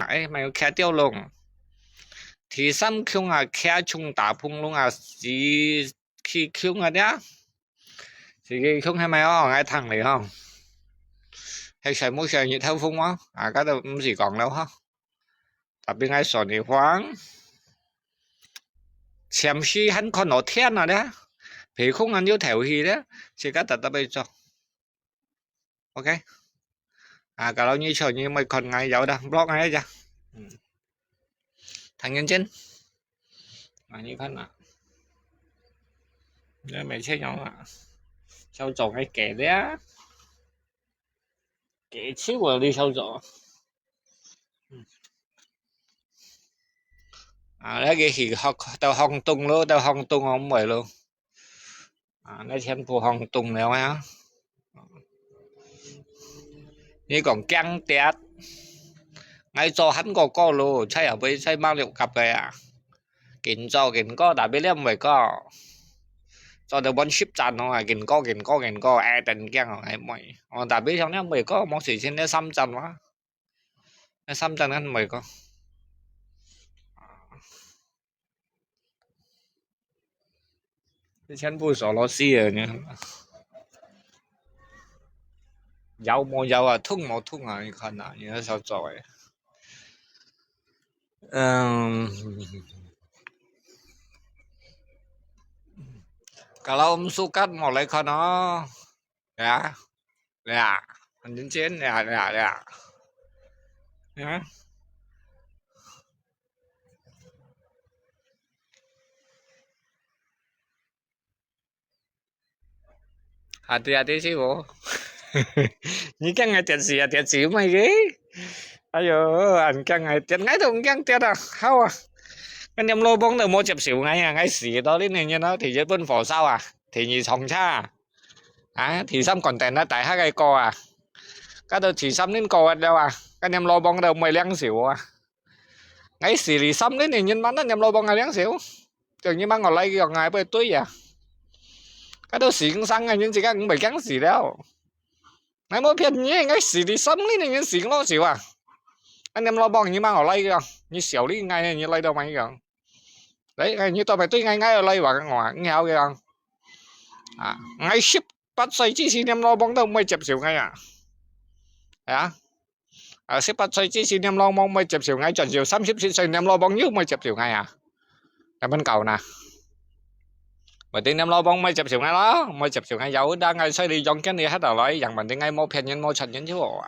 哎，咪要騎掉龍。第三強啊，騎衝大풍龍啊，是去強啊啲，是去強係咪啊？我ทาง嚟呵，係誰冇上熱透風啊？嗰度唔是講了呵，特別係上熱風，潛水很看到天啊啲，皮空人要調氣啲，是個特特別做 ，OK。kalau như trời như mày còn ngày giàu đâu blog ngay ra thằng nhân trên như thế nào để mày chơi nhau à sâu trộn cái kẻ đấy á kẻ xíu rồi đi sâu trộn đấy cái gì học tao hong tung luôn tao hong tung không mày luôn nó xem phù hong tung nào áนี่còn căng tẹt ngay cho hắn có luônใช่อ่ะไปใช้มาเร็วกลับไปอ่ะกินก็แต่ไปเล่มไว้ก็cho được bốn ship chán nó àกินก็ไอ้แต่แกงไอ้หมอยแต่ไปtrongนี้mới có món gì trên nó xăm chán quá nó xăm chán ăn mới có cái chân bu sò lô xì rồi nhá giàu mò giàu à thung à你看啊你sao做哎kalau om sukat mulai kono ya anjing ya hati-hati sih bu ini kan hati-hati mày ghê ayo anh càng ngày tiền ngay thôi càng tiền à hao à anh em lô bóng được mua chụp xỉu ngay à ngay xỉ đó lên này như nó thì bên phổ sao à thì nhì xong cha thì xăm còn tiền nó tại hai cây co à cái đó thì xăm đến co đâu à anh em lô bóng được mày leng xỉu à ngay xỉ thì xăm đến này nhân bán anh em lô bóng ngay leng xỉu tưởng như mang ngồi lấy cái ngày bơi túi à cái đó xỉ cũng sang ngay nhưng chỉ cũng bị cắn xỉ đâu ngay mỗi phiên nhé ngay xỉ thì xăm đến này nhân xỉ nó xỉu à anh em lo bóng như mang ở lấy kìa như xỉu đi ngay này như lấy đâu mấy kìa đấy như tôi phải tôi ngay ở lấy vào cái ngoài nghèo kìa ngay ship bắt xoay chi xin em lo bóng đâu mới chụp xỉu ngay ship bắt xoay chi xin em lo bóng mới chụp xỉu ngay chuẩn xỉu 30 xin em lo bóng như mới chụp xỉu ngay là bên cầu nè bởi tin em lo bóng mới chụp xỉu ngay đó mới chụp xỉu ngay dấu đang ngay xoay đi dòng cái này hết rồi lấy rằng mình đi ngay mua phiền nhân mua chân nhân chứ bộ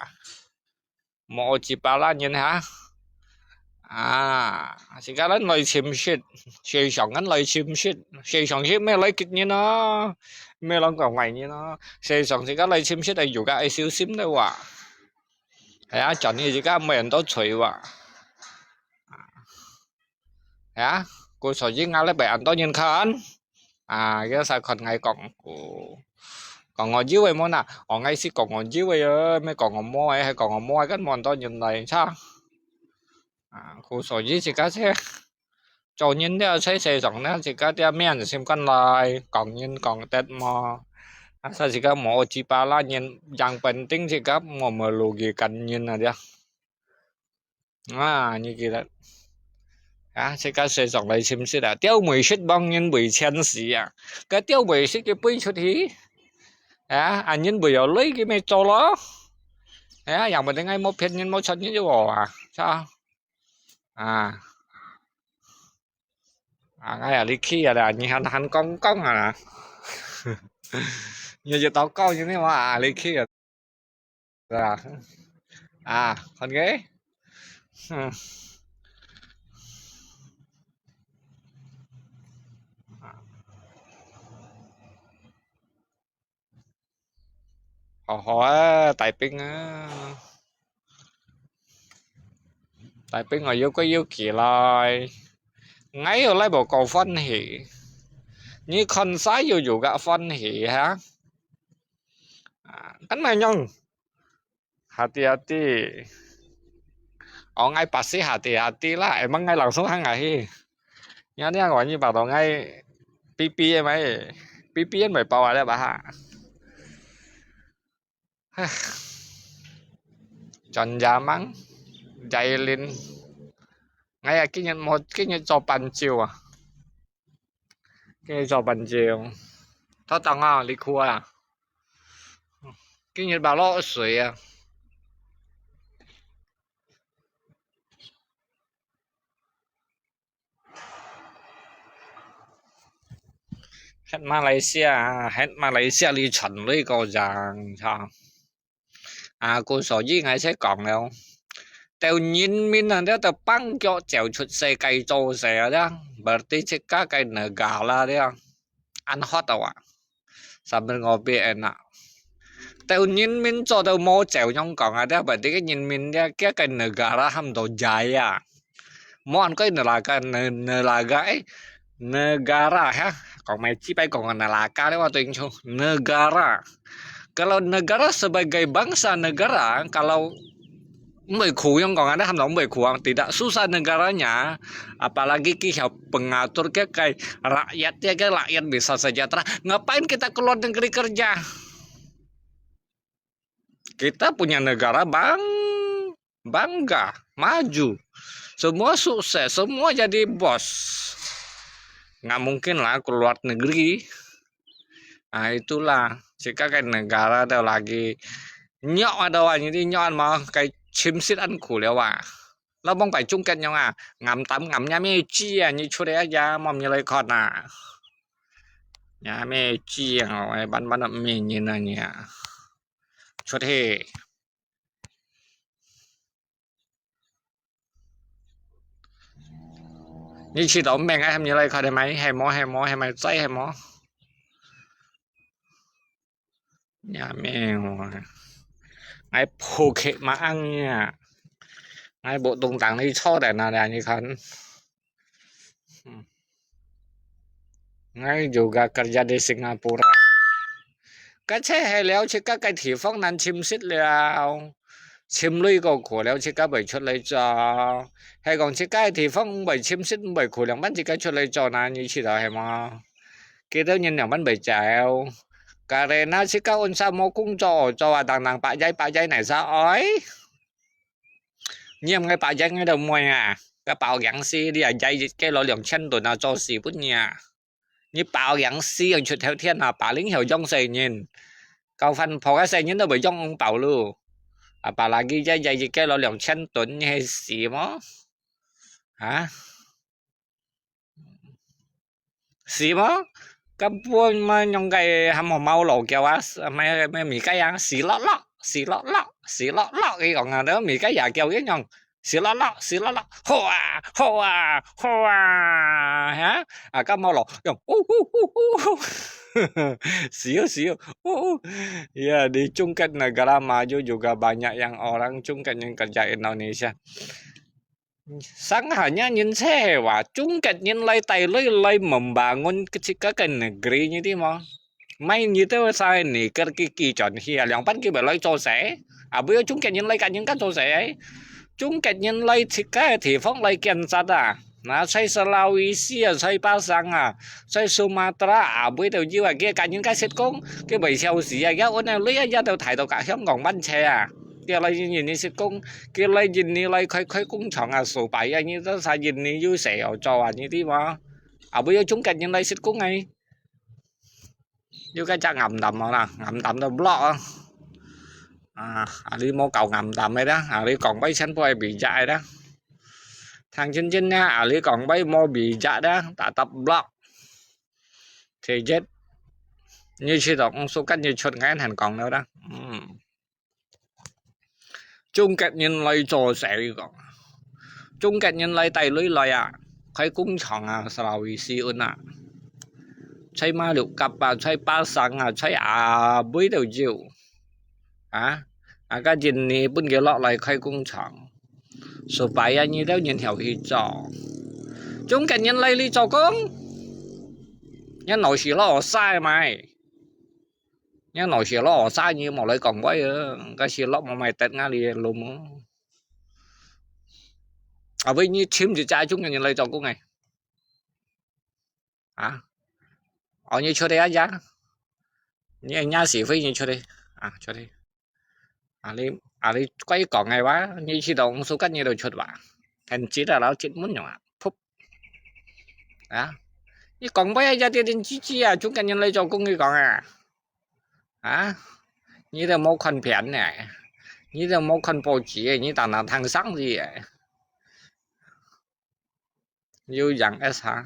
một chỉ ba la nhân hả thì cái lớn lời chim shit xây xong ngắn lời chim shit xây xong shit mấy lời kịch như nó mấy lần còn ngoài như nó xây xong thì cái lời chim shit này dù cái siêu sim đâu chọn như cái mấy都吹cô sở dĩ ngay lấy bạn đó nhân khán cái sao còn ngày còn ngồi dưới vậy món nào ở ngay xí còn ngồi dưới vậy mấy còn ngồi mua hay còn ngồi mua cái món đó nhìn này sao cô sở dĩ chỉ cái thế cho nhân đó thấy xây dựng nó chỉ cái miền xem con lại còn nhân còn tết mà sao chỉ cái một chỉ ba la nhân yang penting chỉ cái mà lù gì cần nhân là đi như kia đấy chỉ cái xây dựng lại xem xét là tiêu mười xích bằng nhân 1000死cái tiêu 10xích cái bơi出去nhân bây giờ lấy cái mày cho nóอย่างมันยังไงmột phiên nhân một chân nhân chứ bộ sao ngay đi khi như hắn con như giờ tao con như thế mà đi khi con ghế hỏi tại pin ngồi vô có yêu kỳ lại ngay ở lại bộ cầu phân hỉ như con sái vô dù gạ phân hỉ hả cái này nhung hati-hati ngay pasti hati-hati lah emang ngay langsung hangai nhá dia gọi như bảo đó ngay pipi em ấy pipi em phải bao à bà Trần Gia Mắng dạy lên ngay là cái nhận một cái nhận cho bàn chiều à cái cho bàn chiều thọ tăng à lý khu à cái nhận bảo lọ水啊hết Malaysia hết Malaysia đi chuẩn lấy câu rằng sao à cô sở dĩ ngay sẽ còn đâu Teo nhân min ada ta pangkyo jauh chut sekai zo saya dah berarti cika kai negara dia unhot awak sambil ngopi enak Teo nhân min cho tao mo jauh Hong Kong ada berarti cái nhân min dia kia kai negara ham do jaya mo an kai negara ha còn mày chỉ bay còn neraka dia waktu itu negara kalau negara sebagai bangsa negara kalau Mekhu yang kong ada hamdong mekhu tidak susah negaranya apalagi kisah pengatur kayak rakyatnya kayak rakyat bisa sejahtera ngapain kita keluar negeri kerja kita punya negara bangga maju semua sukses semua jadi bos nggak mungkin lah keluar negeri nah itulah jika kayak negara ada lagi nyok ada wah jadi nyok mah kayak chim sit ăn củแล้วอ่ะเราบ้องไปจุ้งกันยังอ่ะงำตำงำยาเมจีอ่ะนี่ช่วยยามอมเลยคอดน่ะยาเมจีอ่ะไอ้บ้านๆมีนี่นะเนี่ยช่วยเทนี่ชีดอมแบ่งให้ทำยังไงคอดได้ไหมให้หมอให้มันใส่ให้หมอยาแมวไอ้โพเคมาอังเนี่ยไอ้bộ tung tăng đi cho để nào như kan ngay juga kerja di Singapura ก็ใช่ให้แล้วชิกะไก่ถีฟ้องนั้นชิมซิดแล้วชิมลุยก็ขอแล้วชิกะไปชดเลยจอให้ของชิกะถีฟ้องไปชิมซิดไปขอแล้วมันชิกะชดเลยจอนั้นนี่สิได้ให้มาcái đó nhìn nàoมันไปแจว Karena jika unsa mo kung cho đằng bạ dây này sao ấy nhưng ngay bạ dây ngay đầu mùi à cái bảo gắn xí đi à dây cái lỗ lượng chân tuổi nào cho xí bút nhà như bảo gắn xí ở chuột theo thiên là bảo lính hiểu trong xì nhìn cầu phân phó cái xì nhìn đâu bởi trong ông bảo luôn à bảo là ghi dây cái lỗ lượng chân tuổi như xí mó hả xí mó cái buôn mà nhong cái hầm mau lẩu kêu á mấy mì cái ăn xí lót cái còn đó mì cái già kêu cái nhong xí lót hoa hả à cái mau lẩu nhong xíu ya di Chungket negara maju juga banyak yang orang Chungket yang kerja Indonesia Sang hanya nhìn sewa Chungket nhìn lay membangun cái negeri như thế mà may như thế sao này cái chọn here yang pan cái bởi lay cho sẽ à bây giờ Chungket nhìn lay cả những cái cho sẽ ấy Chungket nhìn lay thì phong lay kiên sát à na sai Sulawesi sai Pasang à sai Sumatra à bây giờ như là kia cả những cái xét công cái bảy xeo xí à cái ôn này lấy ra đều thải到cả香港班车啊cái này nhìn như xét công cái này nhìn như này khai工廠啊數百啊như đó sai nhìn như yêu sẻ ở cho à như thế mà à bây giờ Chungket nhìn này xét công này như cái chắc ngầm đầm mà ngầm đầm đâu block à đi mua cầu ngầm đầm đấy đó à đi còn bay xanh phải bị dại đó thằng chân nha à lý còn bay mo bị dạ đó đã tập block thì chết như chỉ động số cách như chuột ngay thành còn nữa đó Chungket nhìn lấy cho sẽ đi còn Chungket nhìn lấy tay lưới lại à khai cung厂啊 Sulawesi à xây ma liệu cặp à xây Pasang à xây à bưới đều chịu à cái nhìn này bên kia lọ lại khai cung厂supaya như đó nhìn theo ý cho Chungket nhìn lấy lý cho con nhân nói xí lo sai mày nhân nói xí lo sai như một lời còn quay cái xí lo mà mày tết nga đi luôn à với như chim thì trai Chungket nhìn lấy cho con này à ở như cho đây á giá như nhà sĩ với như cho đây à cho đây Ali quay cỏ ngày quá như chi động số cách như đồ chuột bạn thành chỉ là nó chết muốn nhỏ phúc đó như còn bây giờ tiền chi à chúng cần nhân lấy cho công nghệ còn à như là một con biển này như là một con bò chỉ như là thằng sáng gì như dạng S hả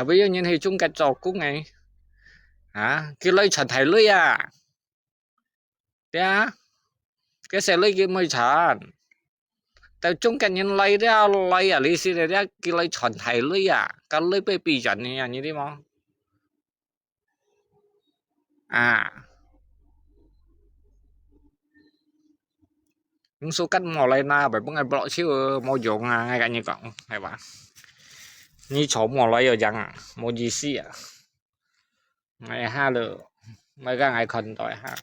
bây giờ nhìn thì chúng cái trò cũng ngày cái lấy trần thầy lưới đấy cái xe lưới kia mới trầnแต่中間人嚟了嚟啊你是嚟了叫嚟傳題類個類被逼人呢你知嗎những số cách mò lại na bởi bưng ai bỏ chiếu mò dụng ngay cả như cộng hay bà như chỗ mò lại ở chẳng mò gì xí ngày ha lửa mấy cái ngày khẩn tội ha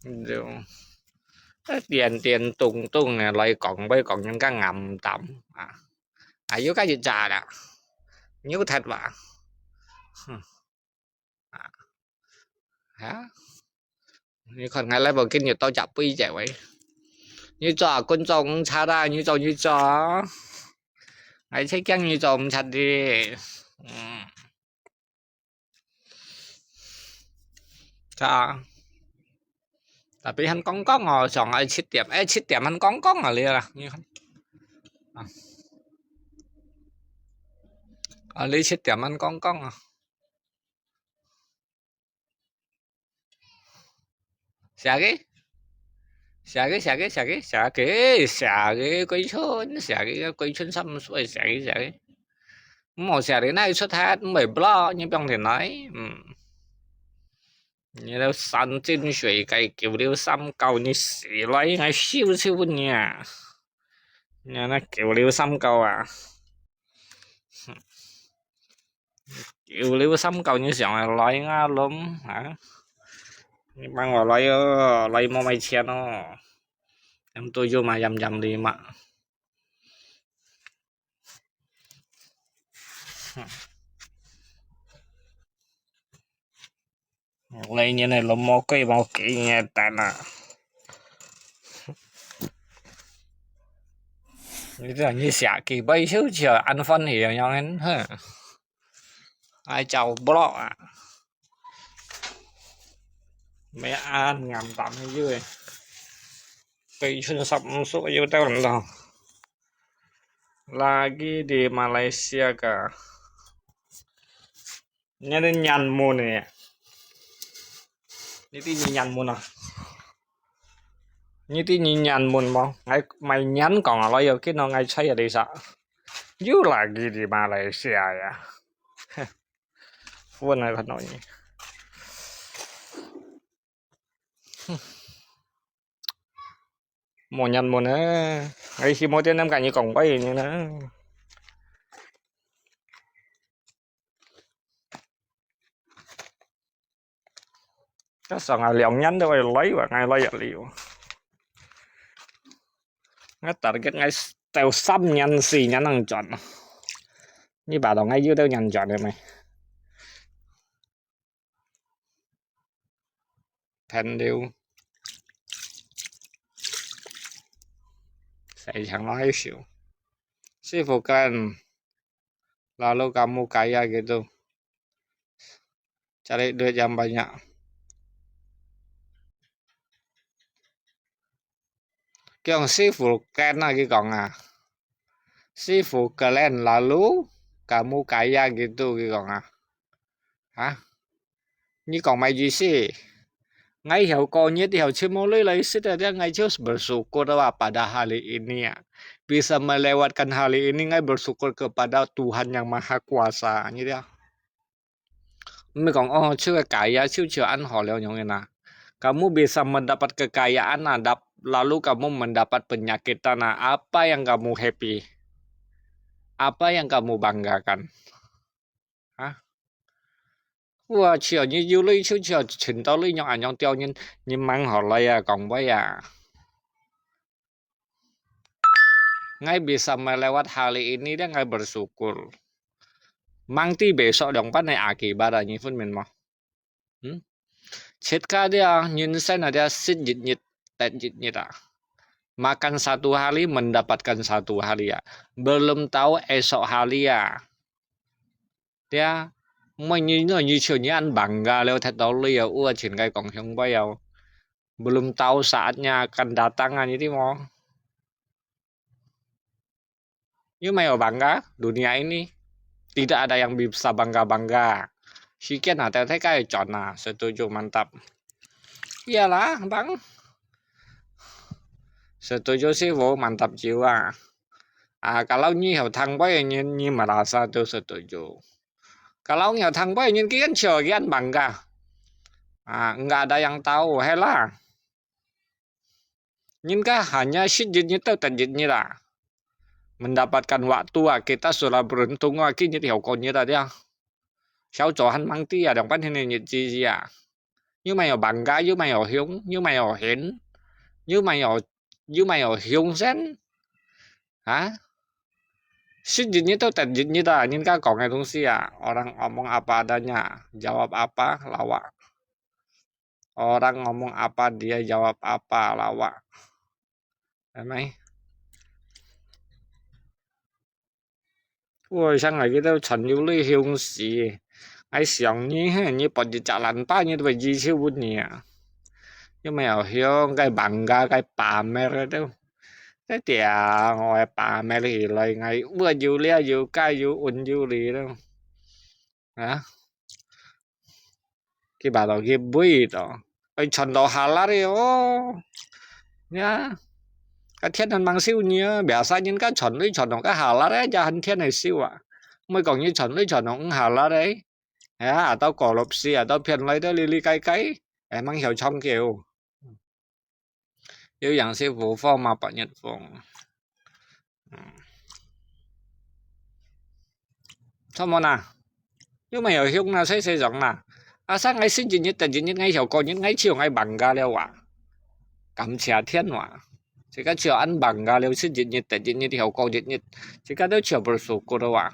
rồi tiền tung này lại còn bây còn những cái ngầm tạm yếu cái gì trà đã nhớ thật bà hả như còn ngày lại vào kinh nhiều tao chập pi chạy vậy như trò con trông cha ra như trò ngày thấy chăng như trò chặt đi cha tapi han kongkong song ai chit tiệm han kongkong lia là như ali chit tiệm han kongkong xả cái quay chân xăm xuôi xả cái mỏ xả đến nay xuất hát mày blo như trong thể nói như là san trên suối cái kiểu liêu xăm cầu như xỉ lấy ngay siêu vun nhà như là kiểu liêu xăm cầu kiểu liêu xăm cầu như sòng lấy nga lắm hả bằng vào lấy mò mày chen nó em tôi vô mà dầm đi mà lấy như này là mò cây nghe tại là như xả kỳ bay xíu chờ ăn phân thì nhau hết hả ai chào bro mấy ăn ngầm tạm hay dưới cây chân sập số yêu tao làm đâu lagi di Malaysia cả nhà đến nhàn môn này như tí nhàn môn như tí nhàn môn mà ngay mày nhắn còn là lo cái nó ngay xây ở đây sao you lagi di Malaysia ya Vua này thật nói nhỉ một nhàn môn ngay khi mỗi tên em cả như cổng bay như thế cái sao ngày liều nhắn đâu lấy và ngày lấy ở liều ngay target ngay tèo xăm nhắn xì nhắn năng chọn như bà đó ngay dưới đâu nhắn chọn được mày thành điều saya chẳng nói xíu sư phụ kan lalu kamu kaya gitu cari duit yang banyak Kiong sư phụ kan lagi kong sư phụ kalian lalu kamu kaya gitu kong hả như còn mày gì sih ngay hiểu konyet hiểu cuma lấy saudara ngay just bersyukur pada hari ini bisa melewatkan hari ini ngay bersyukur kepada Tuhan yang Maha Kuasa như thế mới còn chưa kaya chưa ăn họ leo nhong kamu bisa mendapat kekayaan lalu kamu mendapat penyakitan apa yang kamu happy apa yang kamu banggakan Wow, chiều như du lịch chiều chỉnh tao lý nhau nhau tiêu nhưng mang họ lại còn bây ngay bisa melewat hari ini dia ngay bersyukur mang ti besok dong pan akibat như phân mình mà Cetka dia nyinsen ada sedikit tak makan satu hari mendapatkan satu hari ya. Belum tahu esok hari ya. Dia menyinyian bangga leo tak tahu ya cintai kong hyong bayau. Belum tahu saatnya akan datangan ini mau. You mau bangga dunia ini tidak ada yang bisa bangga-bangga. Sikian ada kayak cona, setuju mantap. Iyalah, Bang. Setuju sih, wo, mantap jiwa. Kalau nyi hiểu thằng boy nyi merasa tuh setuju. Kalau hiểu thằng boy nyi kan cian bangga. Enggak ada yang tahu, helah. Nyi kah hanya sedikit tahu taditnya lah. Mendapatkan waktu kita sudah beruntung lagi nyi hiểu con nyi dia. Xiao zhou han mang ti dong pan hen nyi ji ya. Như mày ở bangga, như mày ở hiếu, như mày ở hiến, như mày ở hiếu sen. Hah? Sedikit tahu taditnya dah. Nyi kah kong itu sih ya. Orang ngomong apa adanya, jawab apa, lawak. Orang ngomong apa dia jawab apa, lawak. Emang? Ôi sang ngày cái Trần Như Lê hiếu sĩ. Ai想你把你家烂大你都被遗弃问你啊。Nhưng mà hiếu cái bangga cái pamer itu. Cái dia ngồi pamer thì lại ngày vừa du lia du cai du un du li đâu. Hả? Cái bà đó cái bụi đó. Cái Trần đó halal đi ô. Nha. Cái thiên thần mang siêu nhớ, biasa nhìn cái Trần nó cái halal đấy, cha hắn thiên này siêu à. Mới còn như Trần nó cũng halal đấy. Atau korupsi atau phiền lấy đó li cái emang hiểu trong kiểu有氧是无法嘛把日风sao mà nè nhưng mà hiểu không là xây dựng nè sáng ngày sinh nhật tận nhật ngày hiểu có những ngày chiều ngày bằng ga leo à cảm謝天啊这个只要按bằng ga leo sinh nhật tận nhật hiểu có nhật这个都全部数过的哇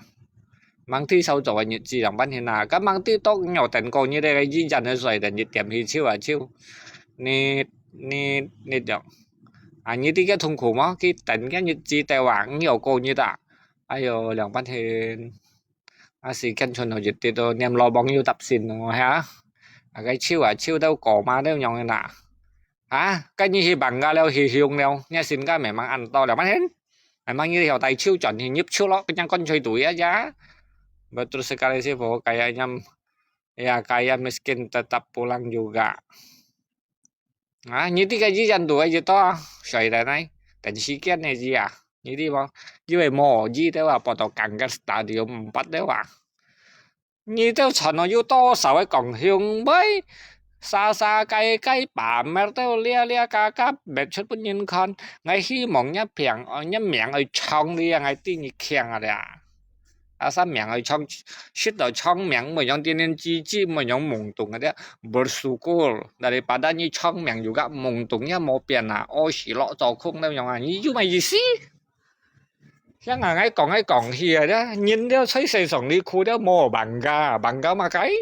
mang thi sau rồi nhật gì làm ban hiện nào các mang thi tốt nhỏ tận coi như đây cái gì dần rồi tận nhật điểm thì chiêu nè được như tí cái thùng khổ mà cái tận cái nhật gì tài hoàng nhiều cô như ta ai yo làm ban hiện sĩ căn chuẩn hồi nhật thì tôi nem lo bao nhiêu tập xin rồi hả cái chiêu đâu cổ mà đâu nhong nè hả cái như hi bằng ga leo hi hiung leo nha xin cái mẹ mang ăn to là ban hết mang như hiểu tài chiêu chuẩn thì nhấp chiêu lo cái nhang con chơi tuổi á giá. Betul sekali sih bahwa kaya miskin tetap pulang juga. Như cái gì dần tuổi gì to sợi này này cảnh sĩ kết này gì à như đi bao như vậy mò gì thế à bỏ tàu cẳng cái stadium bắt đấy à như thế chọn nó yêu to sao ấy còn hiung bấy xa cái bà mẹ tao lia cá bẹt chút bún nhìn con ngay khi mong nhá miệng ở trong đi ngay tin như khen à asa miệng ở trong shit ở trong miệng mà yang tienen cici mà yang mungtung ada bersyukur daripada ni trong miệng juga mungtungnya mau pian oh si lo cho không đâu yang ni you mày gì xí yang ngay còn here đó nhìn đó thấy xây sòng đi khu đó mua bangga mà cái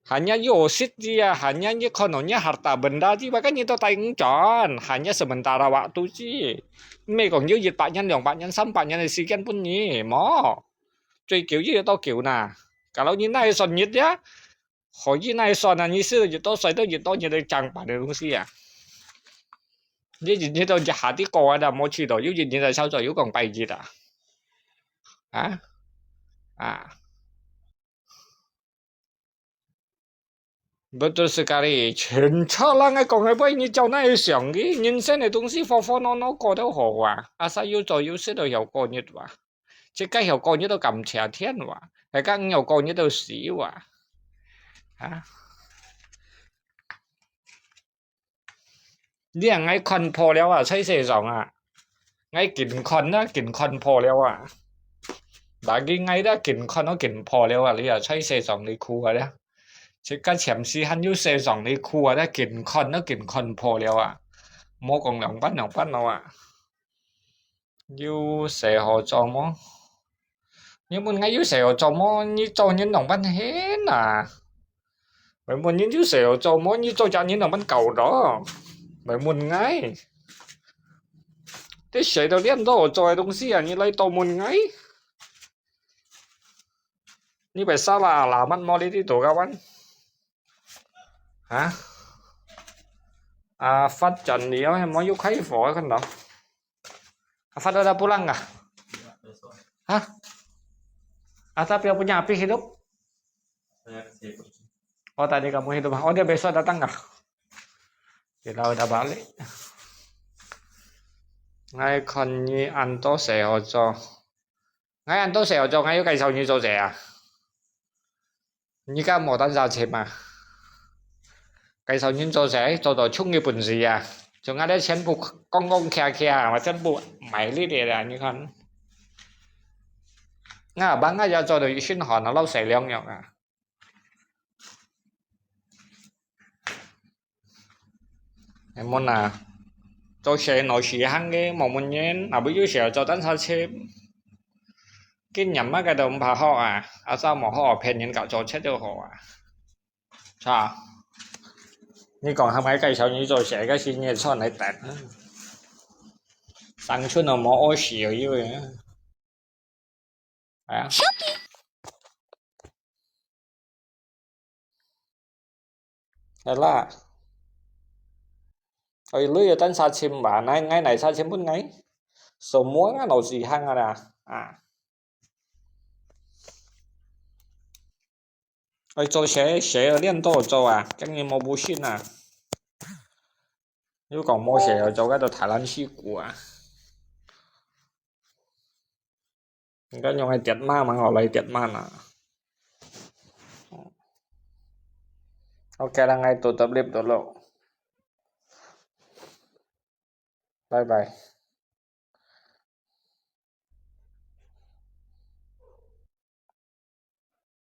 hanya yosit dia hanya ni kononnya harta benda ji bahkan itu taing con hanya sementara waktu ji mấy còn như dịch bạn nhân dòng bạn nhân xăm bạn nhân si kian pun ni mo追求gì都求呐 kalau như này son nhiệt á hỏi như này son là như xưa gì to xoay như đây chẳng bạn được gì à như tôi hạ tí cổ là một chỉ đồ như là sao rồi còn bay gì đó betul sekali cencalang ai còn ai bây như cháu này想cái nhân sinh này东西nó có đâu hổ à sao yêu rồi yêu sẽ được hiểu có nhiệt và chứ cái hiểu có nhiệt đâu cảm謝天và cái các hiểu có nhiệt đâu xí vàเนี่ยไงคอนพอแล้วใช้เส2ไงกินคอนนะกินคอนพอแล้วบางทีไงได้กินคอนก็กินพอแล้วเลยใช้เส2ในครัวแล้วchứ cái chém si hắn yêu xe dòng đi khu đã kiện con phô liao mô còn lòng bắt nào yêu xe hồ cho mô nhưng mà ngay yêu xe hồ cho mô như cho nhân lòng bắt hết Mày muốn nhìn chú sẹo cho mỗi như cho cha nhìn là vẫn cầu đó. Mày muốn ngay. Thế谁都练到做的东西啊，你来到门ngay. 你ไปศาลาลามันมอลิที่ตัวกันวันฮะphát trận nhiều hay mau dục khai phổi con đó phát ada pulang enggak hah tapi punya api hidup oh tadi kamu hidup oh dia besok datang enggak kita udah balik ngay con như ăn tốt xẻo cho ngay ăn tốt xẻo cho ngay cái sau như cho rẻ à你家冇等賺錢嘛？介紹人做仔做到充嘅本事啊，仲有啲全部公公卡卡，我全部買呢啲啦，你看。幫我要做到宣傳啊，撈死兩樣啊。em muốn là tôi sẽ nói xí hăng cái một mình nhân bây giờ sẽ cho tấn sao chép cái nhầm cái đồng bà họ à sao mà họ phèn nhân cạo cho chết cho họ à sao như còn hai mấy cây sau như rồi sẽ cái xin nhẹ sau này tẹt sang chút nào mà ô xỉu như vậy à thế là ơi lưới tấn sao chim bà này ngay này sao chim bún ngay số muối nó nấu gì hăng à ơi做寫練多做啊今年冇補先啊如果冇寫做喺度睇撚屁股啊應該用係跌媽嘛我嚟跌媽啊OK là ngay tutup live dulu bye bye